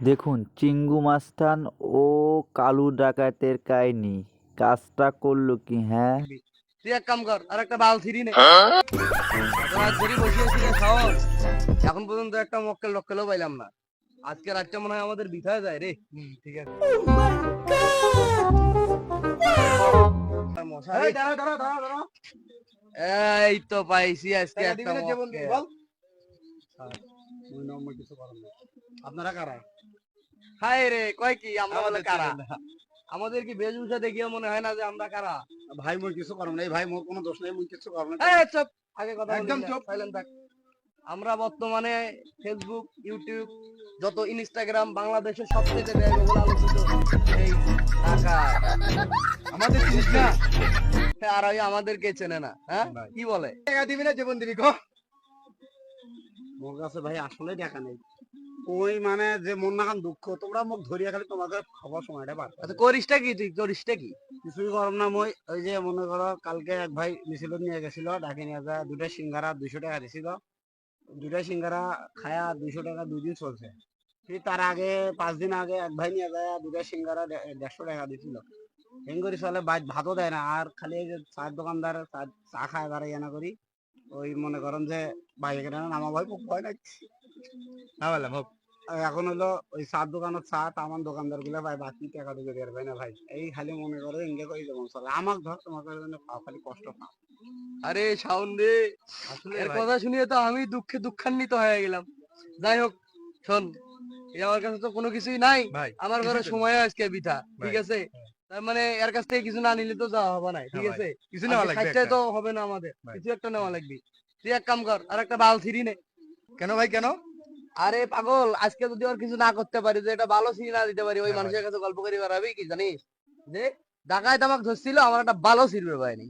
দেখুন চিঙ্গু মাস্তান ও কালু ডাকাতের কাহিনী কাজটা করলো কি হ্যাঁ। তুই এক কাম কর, আর একটা বাল ছিড়ি নে। এত রাত ধরে বসিয়েছি রে সাহস, এখন পর্যন্ত একটা মক্কেল টক্কেলও পাইলাম না। আজকে রাতটা মনে হয় আমাদের বিথায় যায় রে। ঠিক আছে। মশাই, এই তো পাইছি আজকে একটা মক্কেল। আপনারা কারা? হায় রে, কয় কি আমরা বলে কারা? আমাদের কি বেশভূষা দেখিয়ে মনে হয় না যে আমরা কারা? ভাই মোর কিছু করব নাই, ভাই মোর কোনো দোষ নাই, মুই কিছু করব না। এই চুপ, আগে কথা বলি একদম না, চুপ। সাইলেন্ট থাক। আমরা বর্তমানে ফেসবুক, ইউটিউব, যত ইনস্টাগ্রাম বাংলাদেশের সবচেয়ে ব্যয়বহুল আলোচিত এই ঢাকা। আমাদের চিনিস না? আর ওই আমাদেরকে চেনে না, হ্যাঁ? ভাই। কি বলে? টাকা দিবি না জীবন দিবি কো? মোর কাছে ভাই আসলে টাকা নেই। ওই মানে যে মন নাকান দুঃখ, তোমরা মুখ ধরিয়া খালি তোমাদের খাবার সময়টা পার। আচ্ছা করিসটা কি, তুই করিসটা কি? কিছুই করব না মই, ওই যে মনে করো কালকে এক ভাই মিছিল নিয়ে গেছিল, ডাকে নিয়ে যায় দুটা সিঙ্গারা 200 টাকা দিছিল। দুটা সিঙ্গারা খায়া 200 টাকা 2 দিন চলছে। ঠিক তার আগে 5 দিন আগে এক ভাই নিয়ে যায় দুটা সিঙ্গারা 150 টাকা দিছিল। হেঙ্গরি চলে ভাতও দেয় না, আর খালি এই যে চার দোকানদার চা খায় বেড়াই না করি। ওই মনে করেন যে ভাই এখানে নামা ভাই খুব ভয় লাগছে। না বললাম হোক। এখন হলো ওই চার দোকানের চা তামান দোকানদার গুলা ভাই বাকি টাকা ঢুকে দেওয়ার ভাই না ভাই, এই খালি মনে করো ইঙ্গে করে যেমন চলে আমার ধর তোমাকে খালি কষ্ট পাও। আরে শাওন রে, এর কথা শুনিয়ে তো আমি দুঃখে দুঃখান্বিত হয়ে গেলাম। যাই হোক, শোন, এই আমার কাছে তো কোনো কিছুই নাই ভাই আমার ঘরে সময় আজকে বিথা, ঠিক আছে? তার মানে এর কাছ থেকে কিছু না নিলে তো যাওয়া হবে না, ঠিক আছে? কিছু নেওয়া আজকে লাগবে খাইতে একটা। তো হবে না আমাদের, কিছু একটা নেওয়া লাগবে। তুই এক কাম কর, আর একটা বাল ছিড়ি নে। কেন ভাই কেন? আরে পাগল, আজকে যদি ওর কিছু না করতে পারি, যে এটা ভালো ছিড়ি না দিতে পারি, ওই মানুষের কাছে গল্প করে বেড়াবি কি জানিস যে ডাকায় তামাক ধরছিল, আমার একটা ভালো ছিড়বে পায়নি।